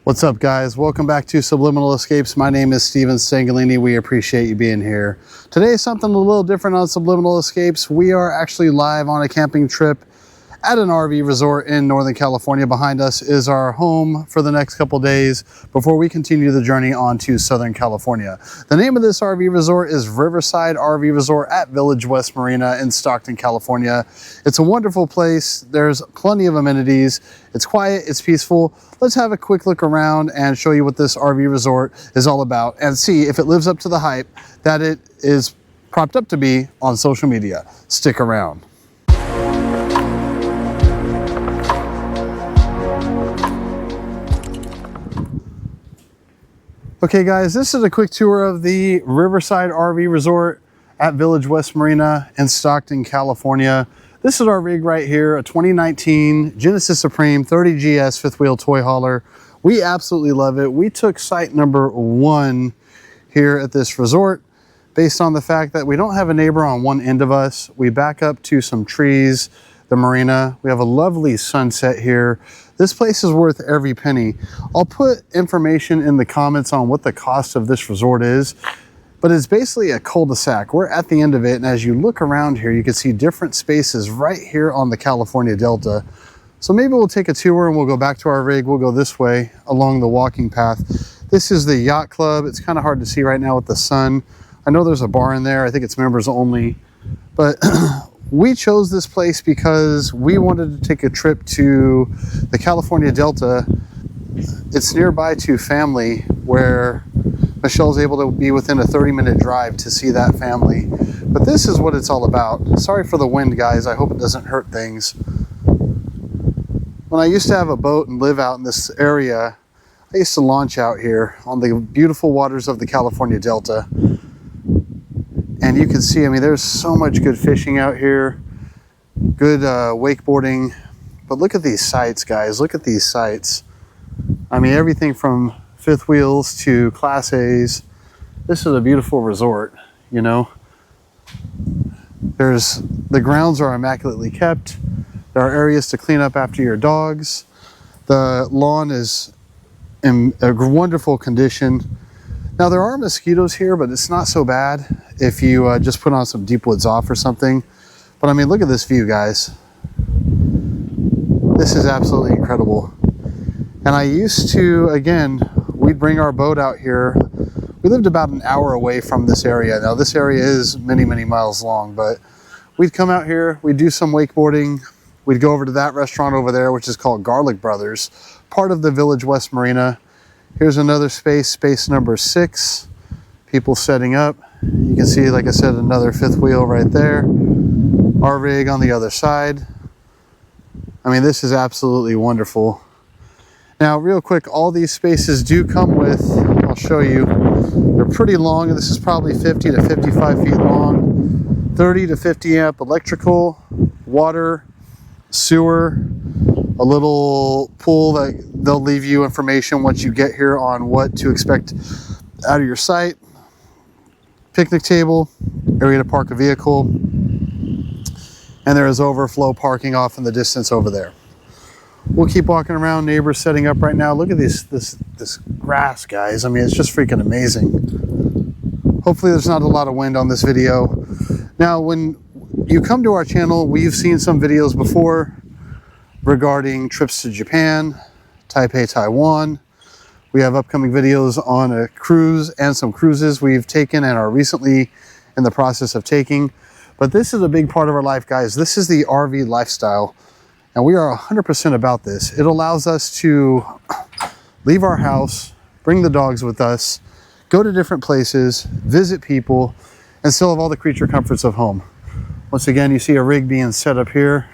What's up, guys? Welcome back to Subliminal Escapes. My name is Steven Stangolini. We appreciate you being here. Today is something a little different on Subliminal Escapes. We are actually live on a camping trip at an RV resort in Northern California. Behind us is our home for the next couple days before we continue the journey on to Southern California. The name of this RV resort is Riverside RV Resort at Village West Marina in Stockton, California. It's a wonderful place. There's plenty of amenities. It's quiet, it's peaceful. Let's have a quick look around and show you what this RV resort is all about and see if it lives up to the hype that it is propped up to be on social media. Stick around. Okay guys, this is a quick tour of the Riverside RV Resort at Village West Marina in Stockton, California. This is our rig right here, a 2019 Genesis Supreme 30GS fifth wheel toy hauler. We absolutely love it. We took site number 1 here at this resort based on the fact that we don't have a neighbor on one end of us. We back up to some trees, the marina. We have a lovely sunset here. This place is worth every penny. I'll put information in the comments on what the cost of this resort is, but it's basically a cul-de-sac. We're at the end of it, and as you look around here, you can see different spaces right here on the California Delta. So maybe we'll take a tour and we'll go back to our rig. We'll go this way along the walking path. This is the yacht club. It's kind of hard to see right now with the sun. I know there's a bar in there. I think it's members only, but we chose this place because we wanted to take a trip to the California Delta. It's nearby to family where Michelle's able to be within a 30-minute drive to see that family. But this is what it's all about. Sorry for the wind, guys. I hope it doesn't hurt things. When I used to have a boat and live out in this area, I used to launch out here on the beautiful waters of the California Delta. And you can see, I mean, there's so much good fishing out here, good wakeboarding. But look at these sites, guys. Look at these sites. I mean, everything from fifth wheels to Class A's. This is a beautiful resort, you know. The grounds are immaculately kept. There are areas to clean up after your dogs. The lawn is in a wonderful condition. Now, there are mosquitoes here, but it's not so bad if you just put on some Deep Woods Off or something. But I mean, look at this view, guys. This is absolutely incredible. And I used to, again, we'd bring our boat out here. We lived about an hour away from this area. Now, this area is many, many miles long, but we'd come out here, we'd do some wakeboarding. We'd go over to that restaurant over there, which is called Garlic Brothers, part of the Village West Marina. Here's another space, space number 6. People setting up. You can see, like I said, another fifth wheel right there. Our rig on the other side. I mean, this is absolutely wonderful. Now, real quick, all these spaces do come with, I'll show you, they're pretty long. This is probably 50 to 55 feet long. 30 to 50 amp electrical, water, sewer, a little pool that they'll leave you information once you get here on what to expect out of your site. Picnic table, area to park a vehicle, and there is overflow parking off in the distance over there. We'll keep walking around, neighbors setting up right now. Look at this grass, guys. I mean, it's just freaking amazing. Hopefully there's not a lot of wind on this video. Now, when you come to our channel, we've seen some videos before regarding trips to Japan, Taipei, Taiwan. We have upcoming videos on a cruise and some cruises we've taken and are recently in the process of taking. But this is a big part of our life, guys. This is the RV lifestyle, and we are 100% about this. It allows us to leave our house, bring the dogs with us, go to different places, visit people, and still have all the creature comforts of home. Once again, you see a rig being set up here.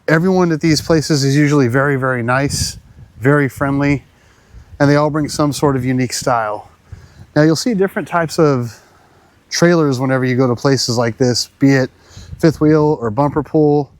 Everyone at these places is usually very, very nice, very friendly, and they all bring some sort of unique style. Now, you'll see different types of trailers whenever you go to places like this, be it fifth wheel or bumper pull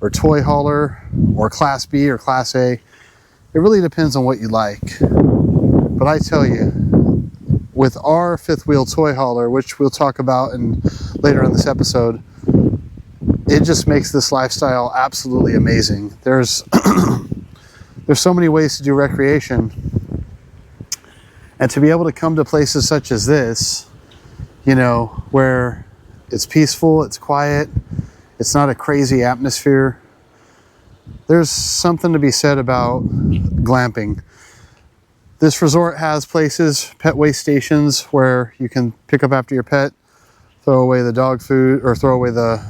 or toy hauler or Class B or Class A. It really depends on what you like. But I tell you, with our fifth wheel toy hauler, which we'll talk about later in this episode, it just makes this lifestyle absolutely amazing. There's There's so many ways to do recreation. And to be able to come to places such as this, you know, where it's peaceful, it's quiet, it's not a crazy atmosphere. There's something to be said about glamping. This resort has places, pet waste stations, where you can pick up after your pet, throw away the dog food, or throw away the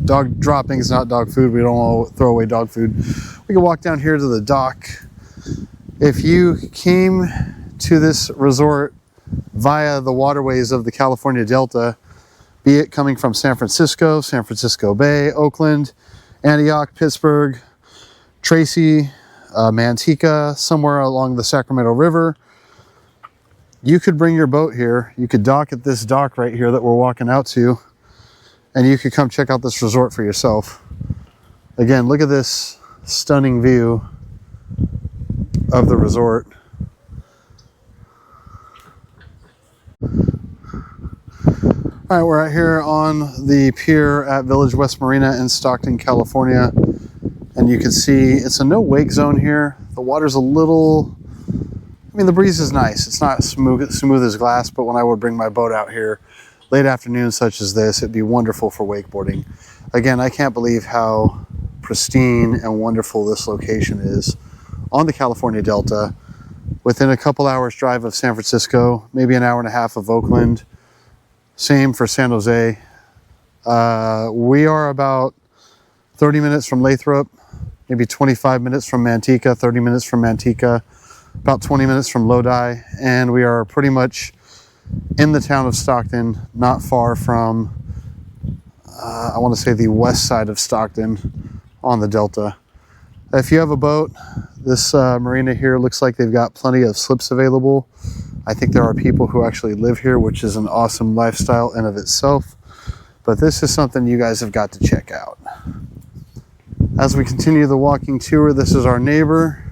dog droppings, not dog food. We don't want to throw away dog food. We can walk down here to the dock. If you came to this resort via the waterways of the California Delta, be it coming from San Francisco Bay, Oakland, Antioch, Pittsburgh, Tracy, Manteca, somewhere along the Sacramento River, you could bring your boat here. You could dock at this dock right here that we're walking out to, and you could come check out this resort for yourself. Again, look at this stunning view of the resort. All right, we're out here on the pier at Village West Marina in Stockton, California. And you can see it's a no wake zone here. The water's a little, I mean, the breeze is nice. It's not smooth as glass, but when I would bring my boat out here late afternoons such as this, it'd be wonderful for wakeboarding. Again, I can't believe how pristine and wonderful this location is on the California Delta, within a couple hours drive of San Francisco, maybe an hour and a half of Oakland. Same for San Jose. We are about 30 minutes from Lathrop, maybe 25 minutes from Manteca, 30 minutes from Manteca, about 20 minutes from Lodi, and we are pretty much in the town of Stockton, not far from, I want to say, the west side of Stockton on the Delta. If you have a boat, this marina here looks like they've got plenty of slips available. I think there are people who actually live here, which is an awesome lifestyle in of itself, but this is something you guys have got to check out. As we continue the walking tour, this is our neighbor,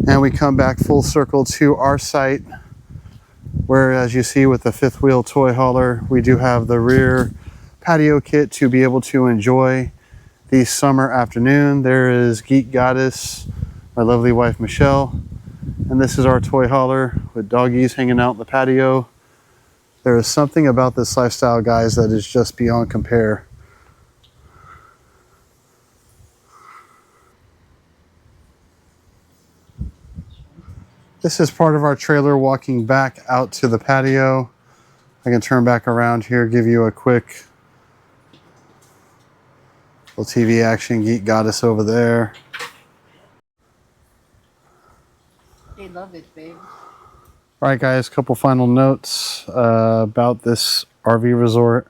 and we come back full circle to our site, where, as you see with the fifth wheel toy hauler, we do have the rear patio kit to be able to enjoy the summer afternoon. There is Geek Goddess, my lovely wife Michelle, and this is our toy hauler with doggies hanging out in the patio. There is something about this lifestyle, guys, that is just beyond compare. This is part of our trailer walking back out to the patio. I can turn back around here, give you a quick little TV action. Geek Goddess over there. They love it, babe. All right, guys, a couple final notes about this RV resort.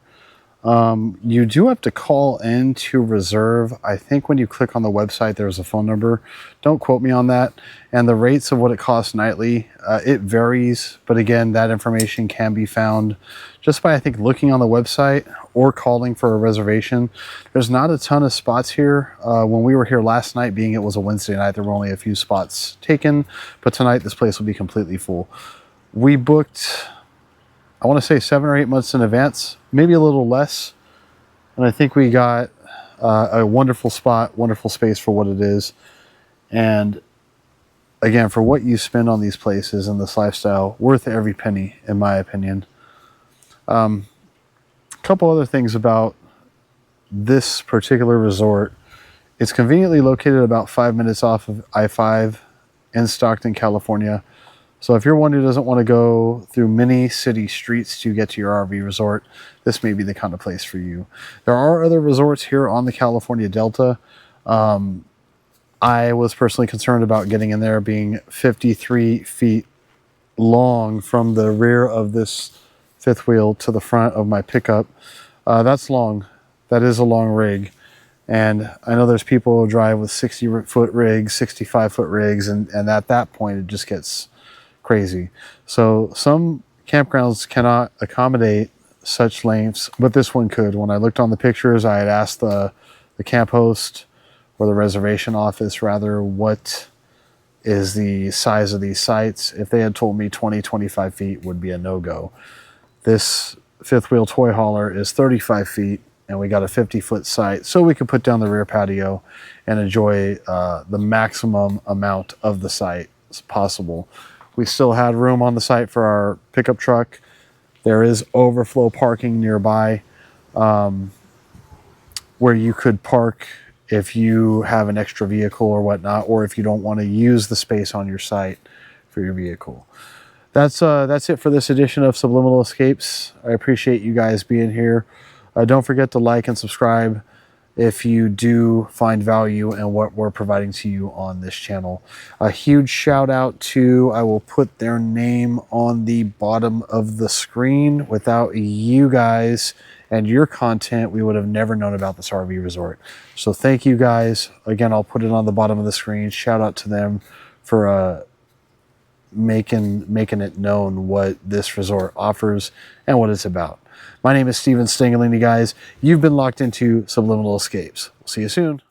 You do have to call in to reserve. I think when you click on the website, there's a phone number. Don't quote me on that. And the rates of what it costs nightly, it varies. But again, that information can be found just by, I think, looking on the website or calling for a reservation. There's not a ton of spots here. When we were here last night, being it was a Wednesday night, there were only a few spots taken. But tonight, this place will be completely full. We booked, I want to say 7 or 8 months in advance, maybe a little less. And I think we got a wonderful spot, wonderful space for what it is. And again, for what you spend on these places and this lifestyle, worth every penny, in my opinion. A couple other things about this particular resort. It's conveniently located about 5 minutes off of I-5 in Stockton, California. So if you're one who doesn't want to go through many city streets to get to your RV resort, this may be the kind of place for you. There are other resorts here on the California Delta. I was personally concerned about getting in there, being 53 feet long from the rear of this fifth wheel to the front of my pickup. That's long. That is a long rig. And I know there's people who drive with 60-foot rigs, 65-foot rigs, and at that point it just gets crazy. So some campgrounds cannot accommodate such lengths, but this one could. When I looked on the pictures, I had asked the camp host, or the reservation office rather, what is the size of these sites. If they had told me 20, 25 feet would be a no-go. This fifth wheel toy hauler is 35 feet, and we got a 50-foot site so we could put down the rear patio and enjoy the maximum amount of the site as possible. We still had room on the site for our pickup truck. There is overflow parking nearby where you could park if you have an extra vehicle or whatnot, or if you don't want to use the space on your site for your vehicle. That's it for this edition of Subliminal Escapes. I appreciate you guys being here. Don't forget to like and subscribe if you do find value in what we're providing to you on this channel. A huge shout out to, I will put their name on the bottom of the screen. Without you guys and your content, we would have never known about this RV resort. So thank you guys. Again, I'll put it on the bottom of the screen. Shout out to them for making it known what this resort offers and what it's about. My name is Steven Stangalini, guys. You've been locked into Subliminal Escapes. We'll see you soon.